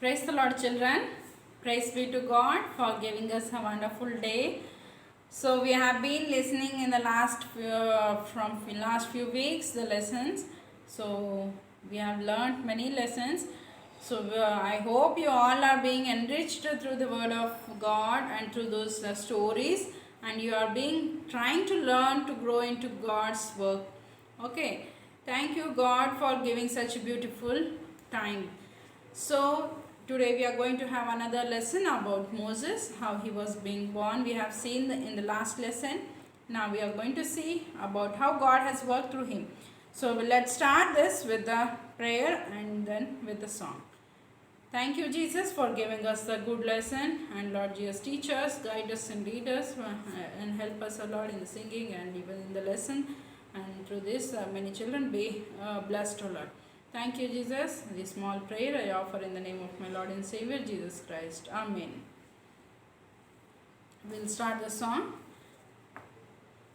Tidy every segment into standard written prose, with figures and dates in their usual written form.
Praise the Lord, children. Praise be to God for giving us a wonderful day. So we have been listening in the last few weeks the lessons. So we have learned many lessons. So I hope you all are being enriched through the word of God and through those stories, and you are being trying to learn to grow into God's work. Okay. Thank you, God, for giving such a beautiful time. So today we are going to have another lesson about Moses, how he was being born. We have seen in the last lesson. Now we are going to see about how God has worked through him. So let's start this with the prayer and then with the song. Thank you, Jesus, for giving us the good lesson. And Lord Jesus, teach us, guide us, and lead us, and help us, Lord, in the singing and even in the lesson. And through this, many children be blessed, O Lord. Thank you, Jesus. This small prayer I offer in the name of my Lord and Savior, Jesus Christ. Amen. We'll start the song.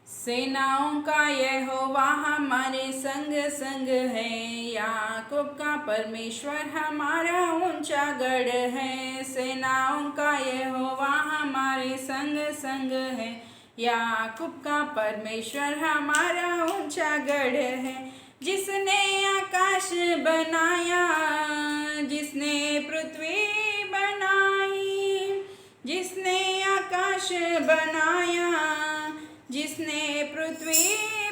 सेनाओं का यहोवा हमारे संग संग है, याकूब का परमेश्वर हमारा ऊंचा गढ़ है। सेनाओं का यहोवा हमारे संग संग है, याकूब का परमेश्वर हमारा ऊंचा गढ़ है। जिसने आकाश बनाया, जिसने पृथ्वी बनाई, जिसने आकाश बनाया, जिसने पृथ्वी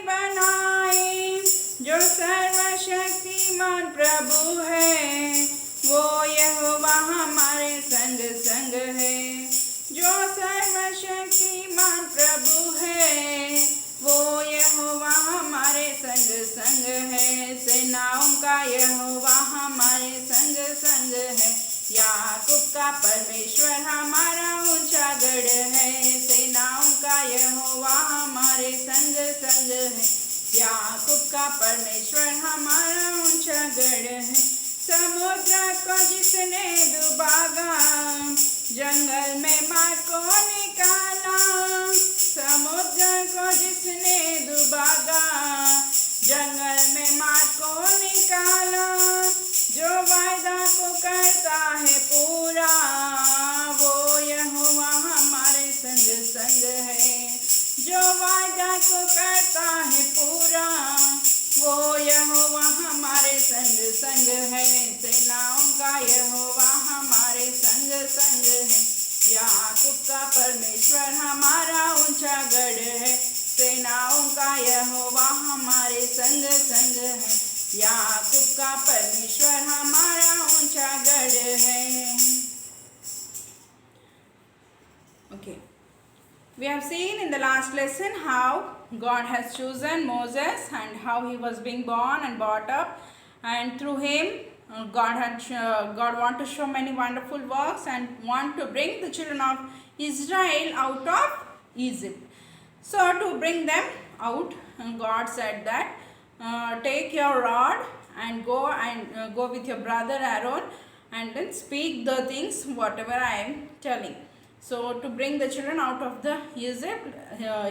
बनाई, जो सर्वशक्तिमान प्रभु है, वो यहोवा हमारे संग संग है। जो सर्वशक्तिमान प्रभु है, वो यहोवा हमारे संग संग है। सेनाओं का यहोवा हमारे संग संग है, याकूब का परमेश्वर हमारा ऊंचा गढ़ है। सेनाओं का यहोवा हमारे संग संग है, याकूब का परमेश्वर हमारा ऊंचा गढ़ है। समुद्र को जिसने डुबागा, जंगल में मार को निकाला। समुद्र को जिसने डुबागा, जंगल में मार को निकाला। जो वायदा को करता है पूरा, वो यहोवा हमारे संग संग है। जो वायदा को करता है पूरा, वो यहोवा हमारे संग संग है। सेनाओं का यहोवा हमारे संग संग है, याकूब का परमेश्वर हमारा ऊंचा गढ़ है। सेनाओं का यहोवा हमारे संग संग है, याकूब का परमेश्वर हमारा ऊंचा गढ़ है। Okay. We have seen in the last lesson how God has chosen Moses and how he was being born and brought up, and through him God want to show many wonderful works and want to bring the children of Israel out of Egypt. So to bring them out, God said that take your rod and go with your brother Aaron and then speak the things whatever I am telling. So to bring the children out of the Egypt,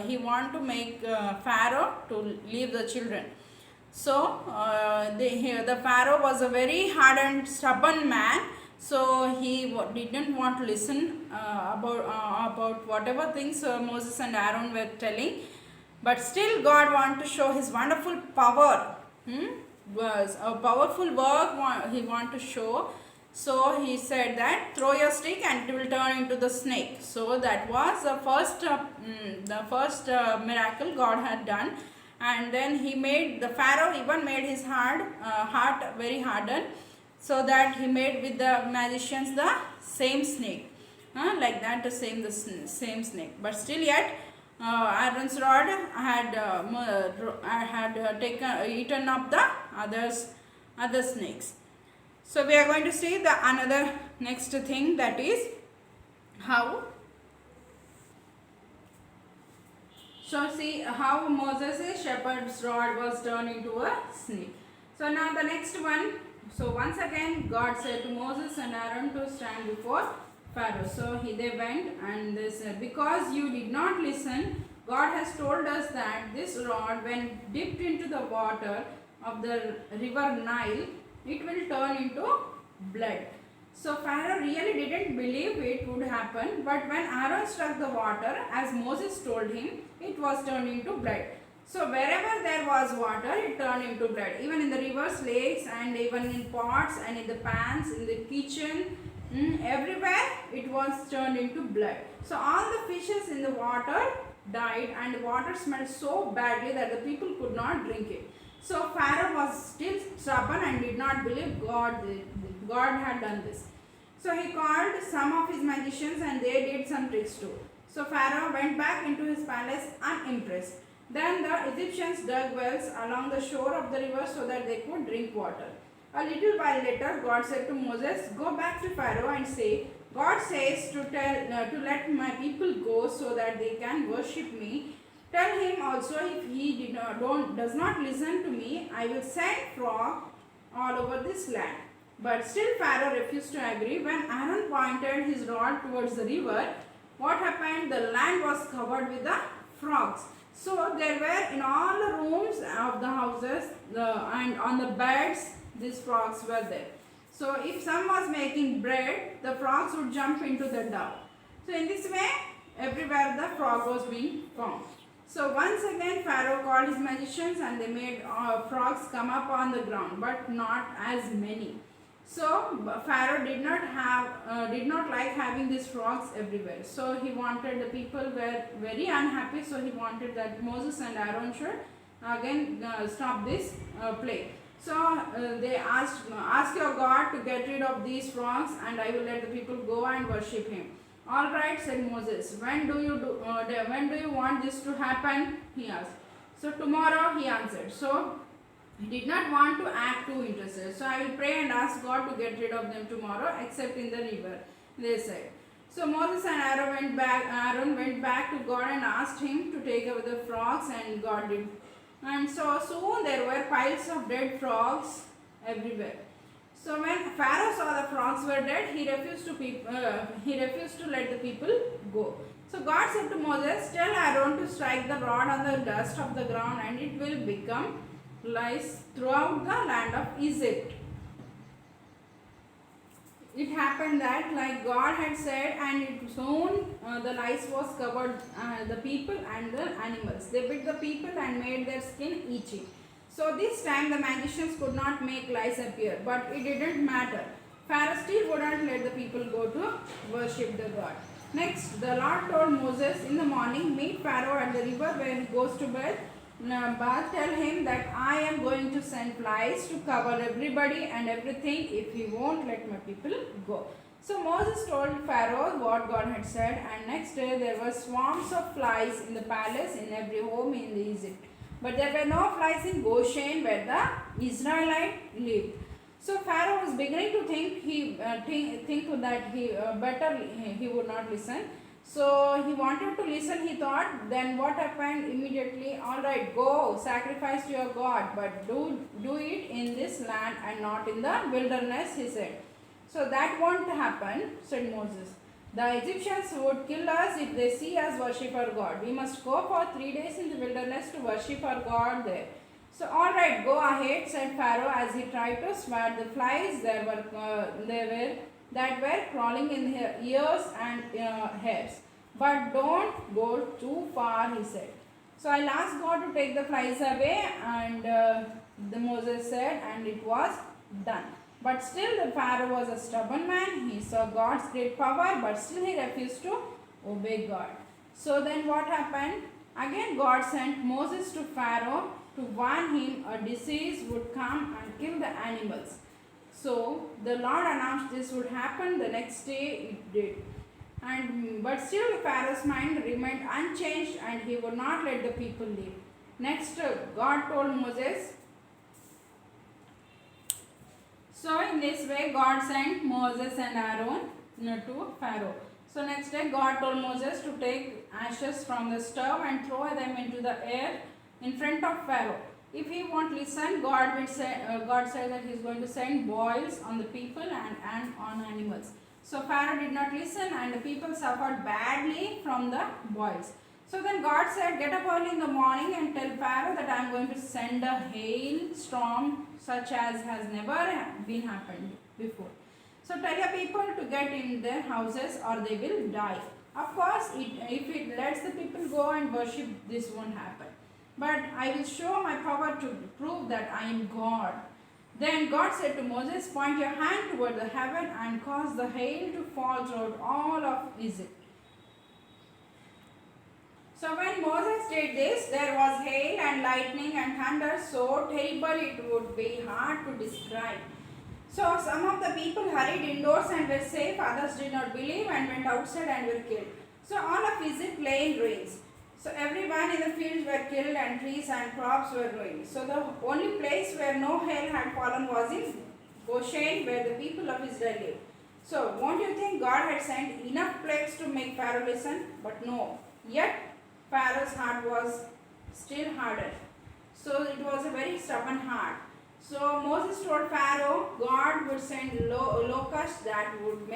he want to make Pharaoh to leave the children. So the Pharaoh was a very hard and stubborn man. So he didn't want to listen about whatever things Moses and Aaron were telling. But still God want to show his wonderful power. Was a powerful work he want to show. So he said that throw your stick and it will turn into the snake. So that was the first miracle God had done. And then he made the Pharaoh even made his heart very hardened, so that he made with the magicians the same snake, like that, the same snake. But still yet Aaron's rod had eaten up the other snakes. So we are going to see the another next thing, that is how. So see how Moses' shepherd's rod was turned into a snake. So now the next one. So once again God said to Moses and Aaron to stand before Pharaoh. So they went, and they said, because you did not listen, God has told us that this rod, when dipped into the water of the river Nile, it will turn into blood. So Pharaoh really didn't believe it would happen, but when Aaron struck the water, as Moses told him, it was turned into blood. So wherever there was water, it turned into blood. Even in the rivers, lakes, and even in pots and in the pans, in the kitchen, everywhere it was turned into blood. So all the fishes in the water died, and the water smelled so badly that the people could not drink it. So Pharaoh was still stubborn and did not believe God had done this. So he called some of his magicians and they did some tricks too. So Pharaoh went back into his palace unimpressed. Then the Egyptians dug wells along the shore of the river so that they could drink water. A little while later, God said to Moses, "Go back to Pharaoh and say, God says to let my people go so that they can worship me. Tell him also, if he does not listen to me, I will send frog all over this land." But still Pharaoh refused to agree. When Aaron pointed his rod towards the river, what happened? The land was covered with the frogs. So there were in all the rooms of the houses and on the beds, these frogs were there. So if some was making bread, the frogs would jump into the dough. So in this way, everywhere the frog was being found. So once again Pharaoh called his magicians and they made frogs come up on the ground, but not as many. So Pharaoh did not like having these frogs everywhere. So he wanted, the people were very unhappy. So he wanted that Moses and Aaron should again stop this plague. So they asked, "Ask your God to get rid of these frogs, and I will let the people go and worship him." "All right," said Moses. When do you want this to happen?" he asked. "So tomorrow," he answered. So he did not want to act too interested. "So I will pray and ask God to get rid of them tomorrow, except in the river," they said. So Moses and Aaron went back to God and asked him to take away the frogs, and God did. And so soon there were piles of dead frogs everywhere. So when Pharaoh saw the frogs were dead, he refused to let the people go. So God said to Moses, "Tell Aaron to strike the rod on the dust of the ground, and it will become lice throughout the land of Egypt." It happened that like God had said, and soon the lice was covered the people and the animals. They bit the people and made their skin itchy. So this time the magicians could not make lice appear, but it didn't matter. Pharaoh still wouldn't let the people go to worship the God. Next, the Lord told Moses, "In the morning, meet Pharaoh at the river where he goes to bed. But tell him that I am going to send flies to cover everybody and everything if he won't let my people go." So Moses told Pharaoh what God had said, and next day there were swarms of flies in the palace, in every home in Egypt. But there were no flies in Goshen where the Israelites lived. So Pharaoh was beginning to think that he would not listen. So he wanted to listen, he thought. Then what happened immediately? "All right, go, sacrifice to your God, but do it in this land and not in the wilderness," he said. "So that won't happen," said Moses. "The Egyptians would kill us if they see us worship our God. We must go for 3 days in the wilderness to worship our God there." So "All right, go ahead," said Pharaoh as he tried to swat the flies that were crawling in their ears and hairs. "But don't go too far," he said. "So I'll ask God to take the flies away," and Moses said, and it was done. But still the Pharaoh was a stubborn man. He saw God's great power, but still he refused to obey God. So then what happened? Again God sent Moses to Pharaoh to warn him a disease would come and kill the animals. So the Lord announced this would happen. The next day it did. But still Pharaoh's mind remained unchanged, and he would not let the people leave. Next, God told Moses. So in this way God sent Moses and Aaron to Pharaoh. So next day God told Moses to take ashes from the stove and throw them into the air in front of Pharaoh. If he won't listen, God said that he is going to send boils on the people and on animals. So Pharaoh did not listen, and the people suffered badly from the boils. So then God said, "Get up early in the morning and tell Pharaoh that I am going to send a hailstorm such as has never been happened before." So tell your people to get in their houses or they will die. Of course, if it lets the people go and worship, this won't happen. But I will show my power to prove that I am God. Then God said to Moses, point your hand toward the heaven and cause the hail to fall throughout all of Egypt. So when Moses did this, there was hail and lightning and thunder so terrible it would be hard to describe. So some of the people hurried indoors and were safe, others did not believe and went outside and were killed. So all of Egypt lay in ruins. So everyone in the fields were killed and trees and crops were ruined. So the only place where no hail had fallen was in Goshen, where the people of Israel lived. So won't you think God had sent enough plagues to make Pharaoh listen? But no. Yet Pharaoh's heart was still hardened. So it was a very stubborn heart. So Moses told Pharaoh God would send locusts that would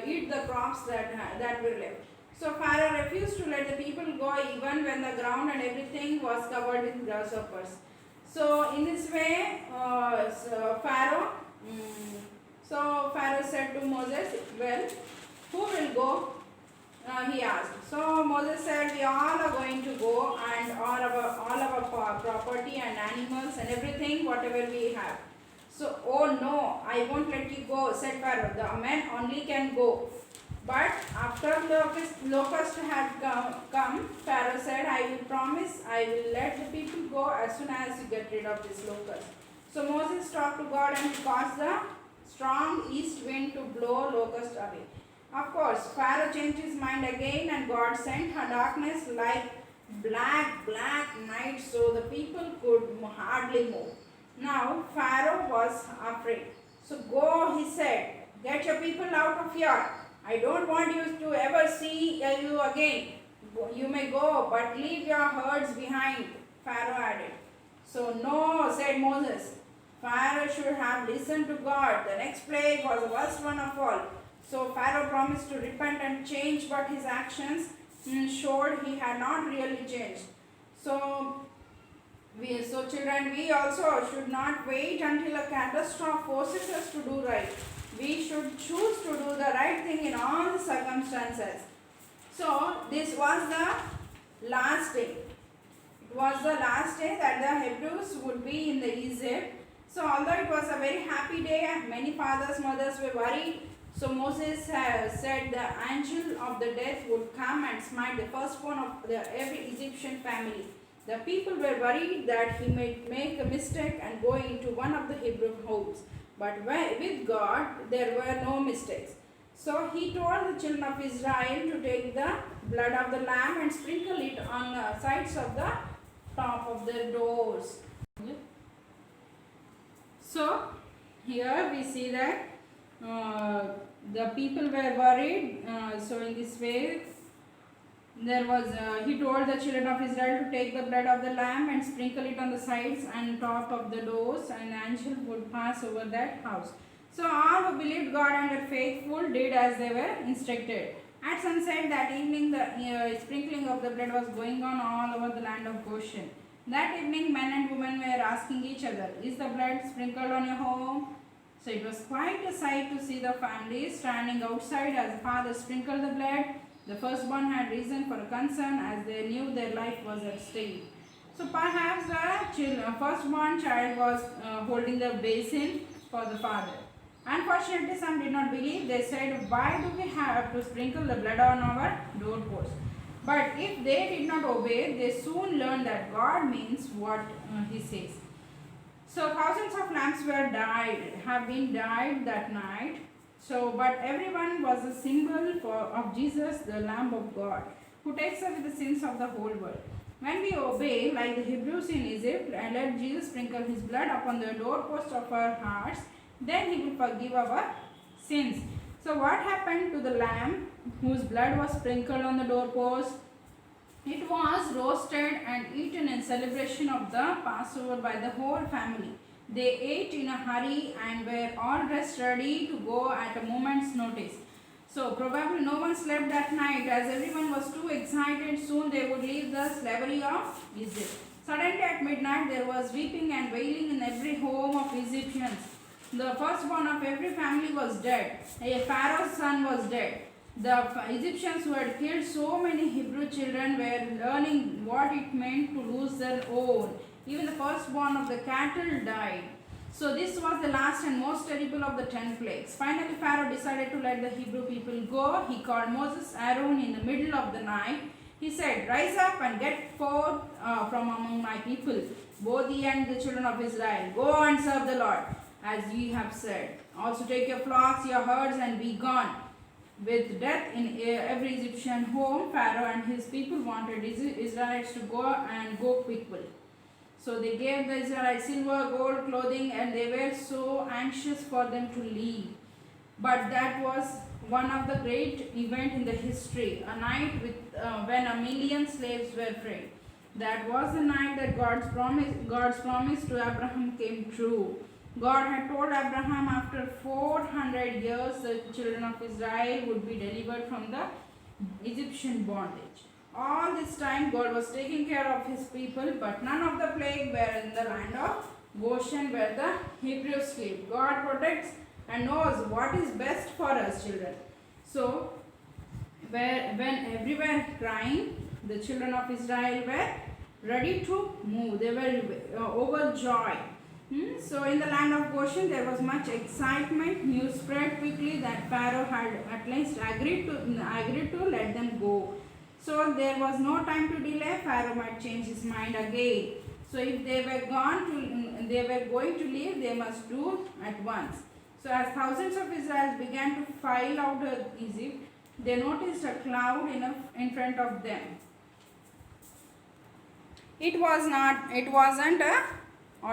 eat the crops that were left. So Pharaoh refused to let the people go even when the ground and everything was covered with grasshoppers. So in this way, Pharaoh said to Moses, well, who will go? He asked. So Moses said, we all are going to go, and all our property and animals and everything, whatever we have. So, oh no, I won't let you go, said Pharaoh. The men only can go. But after locusts had come, Pharaoh said, I will promise I will let the people go as soon as you get rid of this locust. So Moses talked to God and he caused the strong east wind to blow locusts away. Of course, Pharaoh changed his mind again and God sent a darkness like black night so the people could hardly move. Now Pharaoh was afraid. So go, he said, get your people out of here. I don't want you to ever see you again. You may go, but leave your herds behind, Pharaoh added. So no, said Moses. Pharaoh should have listened to God. The next plague was the worst one of all. So Pharaoh promised to repent and change, but his actions showed he had not really changed. So children, we also should not wait until a catastrophe forces us to do right. We should choose to do the right thing in all the circumstances. So this was the last day. It was the last day that the Hebrews would be in the Egypt. So although it was a very happy day, many fathers, mothers were worried. So Moses said the angel of the death would come and smite the firstborn of every Egyptian family. The people were worried that he might make a mistake and go into one of the Hebrew homes. But with God, there were no mistakes. So he told the children of Israel to take the blood of the lamb and sprinkle it on the sides of the top of their doors. So here we see that the people were worried. So in this way, there was he told the children of Israel to take the blood of the lamb and sprinkle it on the sides and top of the doors, and the angel would pass over that house. So all who believed God and were faithful did as they were instructed. At sunset that evening, the sprinkling of the blood was going on all over the land of Goshen. That evening, men and women were asking each other, "Is the blood sprinkled on your home?" So it was quite a sight to see the families standing outside as the father sprinkled the blood. The firstborn had reason for concern as they knew their life was at stake. So perhaps the firstborn child was holding the basin for the father. Unfortunately, some did not believe. They said, "Why do we have to sprinkle the blood on our doorpost?" But if they did not obey, they soon learned that God means what He says. So thousands of lambs have been died that night. So, but everyone was a symbol of Jesus, the Lamb of God, who takes away the sins of the whole world. When we obey, like the Hebrews in Egypt, and let Jesus sprinkle His blood upon the doorpost of our hearts, then He will forgive our sins. So, what happened to the lamb whose blood was sprinkled on the doorpost? It was roasted and eaten in celebration of the Passover by the whole family. They ate in a hurry and were all dressed ready to go at a moment's notice. So probably no one slept that night as everyone was too excited. Soon they would leave the slavery of Egypt. Suddenly at midnight there was weeping and wailing in every home of Egyptians. The firstborn of every family was dead. A Pharaoh's son was dead. The Egyptians who had killed so many Hebrew children were learning what it meant to lose their own. Even the firstborn of the cattle died. So this was the last and most terrible of the 10 plagues. Finally, Pharaoh decided to let the Hebrew people go. He called Moses, Aaron in the middle of the night. He said, "Rise up and get forth from among my people, both ye and the children of Israel. Go and serve the Lord, as ye have said. Also take your flocks, your herds, and be gone." With death in every Egyptian home, Pharaoh and his people wanted Israelites to go and go quickly. So they gave the Israelites silver, gold, clothing, and they were so anxious for them to leave. But that was one of the great events in the history, a night when 1,000,000 slaves were freed. That was the night that God's promise to Abraham came true. God had told Abraham after 400 years the children of Israel would be delivered from the Egyptian bondage. All this time God was taking care of his people, but none of the plague were in the land of Goshen where the Hebrews lived. God protects and knows what is best for us children. So when everywhere crying, the children of Israel were ready to move. They were overjoyed. So in the land of Goshen there was much excitement. News spread quickly that Pharaoh had at least agreed to let them go. So there was no time to delay. Pharaoh might change his mind again. So if they were going to leave, they must do at once. So as thousands of Israelites began to file out of Egypt, they noticed a cloud in front of them. It wasn't a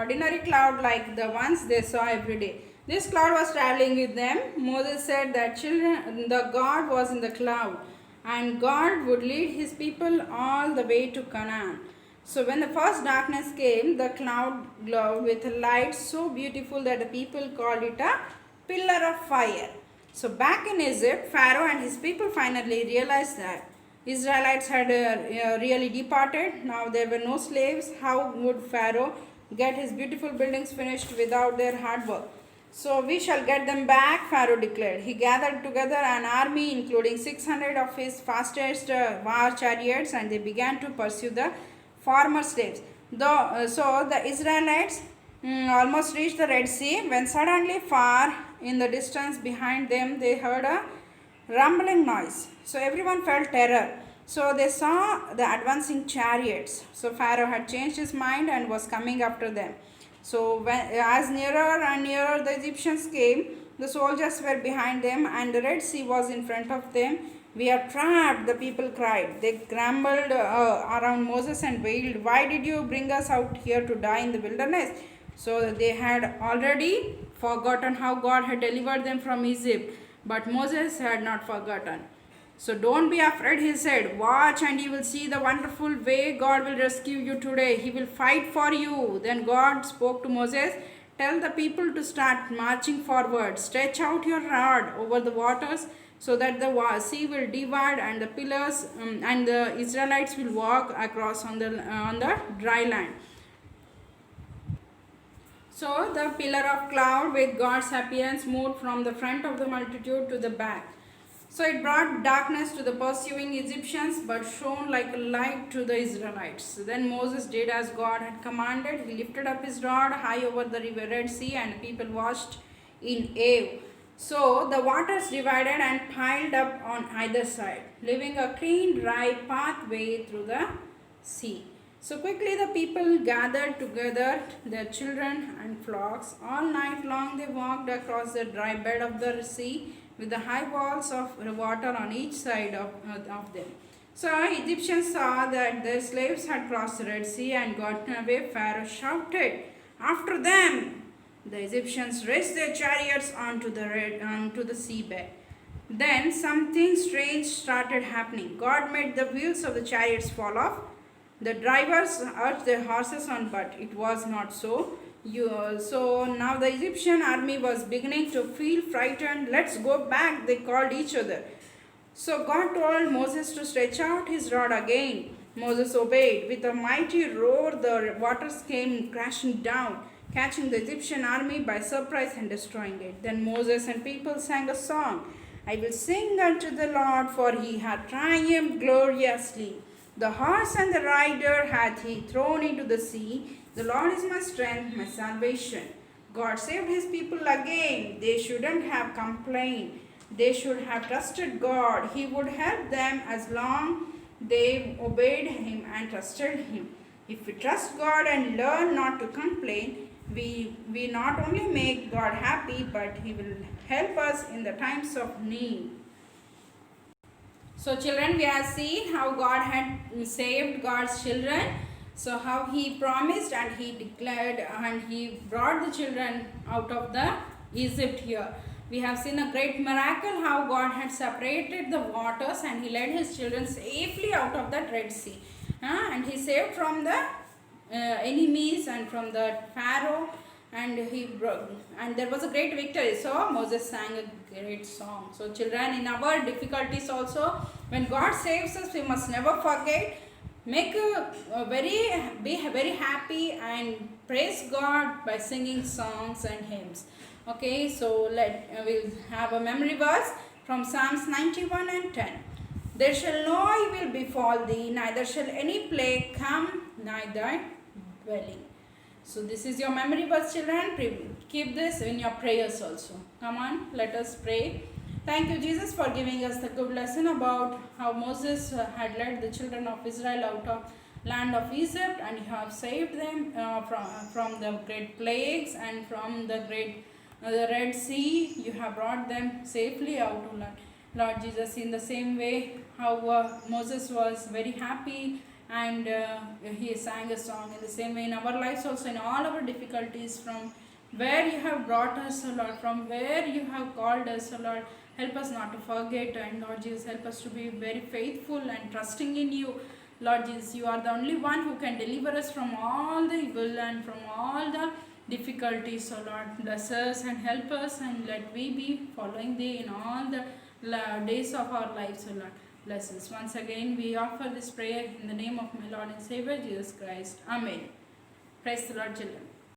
ordinary cloud like the ones they saw every day. This cloud was traveling with them. Moses said that the God was in the cloud, and God would lead his people all the way to Canaan. So when the first darkness came, the cloud glowed with a light so beautiful that the people called it a pillar of fire. So back in Egypt, Pharaoh and his people finally realized that Israelites had really departed. Now there were no slaves. How would Pharaoh get his beautiful buildings finished without their hard work? So we shall get them back, Pharaoh declared. He gathered together an army including 600 of his fastest war chariots, and they began to pursue the former slaves. So the Israelites almost reached the Red Sea when suddenly far in the distance behind them they heard a rumbling noise. So everyone felt terror. So they saw the advancing chariots. So Pharaoh had changed his mind and was coming after them. So as nearer and nearer the Egyptians came, the soldiers were behind them and the Red Sea was in front of them. "We are trapped," the people cried. They scrambled around Moses and wailed, "Why did you bring us out here to die in the wilderness?" So they had already forgotten how God had delivered them from Egypt, but Moses had not forgotten. "So don't be afraid," he said. "Watch and you will see the wonderful way God will rescue you today. He will fight for you." Then God spoke to Moses, "Tell the people to start marching forward. Stretch out your rod over the waters so that the sea will divide and the pillars and the Israelites will walk across on the dry land." So the pillar of cloud with God's appearance moved from the front of the multitude to the back. So it brought darkness to the pursuing Egyptians, but shone like a light to the Israelites. Then Moses did as God had commanded. He lifted up his rod high over the river Red Sea, and the people watched in awe. So the waters divided and piled up on either side, leaving a clean, dry pathway through the sea. So quickly the people gathered together, their children and flocks. All night long they walked across the dry bed of the sea, with the high walls of water on each side of them. So Egyptians saw that their slaves had crossed the Red Sea and gotten away. Pharaoh shouted, "After them!" The Egyptians raced their chariots onto the seabed. Then something strange started happening. God made the wheels of the chariots fall off. The drivers urged their horses on, but it was not so. So now the Egyptian army was beginning to feel frightened. "Let's go back," they called each other. So God told Moses to stretch out his rod again. Moses obeyed. With a mighty roar, the waters came crashing down. catching the Egyptian army by surprise and destroying it. Then Moses and people sang a song. I will sing unto the Lord, for he hath triumphed gloriously. The horse and the rider hath he thrown into the sea. The Lord is my strength, my salvation. God saved his people again. They shouldn't have complained. They should have trusted God. He would help them as long they obeyed him and trusted him. If we trust God and learn not to complain, we not only make God happy, but he will help us in the times of need. So children, we have seen how God had saved God's children. So how he promised and he declared and he brought the children out of the Egypt here. We have seen a great miracle how God had separated the waters and he led his children safely out of that Red Sea. And he saved from the enemies and from the Pharaoh, and there was a great victory. So Moses sang a great song. So children, in our difficulties also, when God saves us, we must never forget, be very happy and praise God by singing songs and hymns. Okay, so we'll have a memory verse from Psalms 91 and 10. There shall no evil befall thee, neither shall any plague come nigh thy dwelling. So this is your memory verse, children. Keep this in your prayers also. Come on, let us pray. Thank you, Jesus, for giving us the good lesson about how Moses had led the children of Israel out of land of Egypt, and you have saved them from the great plagues and from the Red Sea. You have brought them safely out, Lord Jesus. In the same way, how Moses was very happy and he sang a song. In the same way, in our lives also, in all our difficulties, from where you have brought us, O Lord, from where you have called us, O Lord, help us not to forget, and Lord Jesus, help us to be very faithful and trusting in you. Lord Jesus, you are the only one who can deliver us from all the evil and from all the difficulties. So Lord, bless us and help us, and let we be following thee in all the days of our lives, O Lord. Bless us. Once again, we offer this prayer in the name of my Lord and Savior, Jesus Christ. Amen. Praise the Lord, children.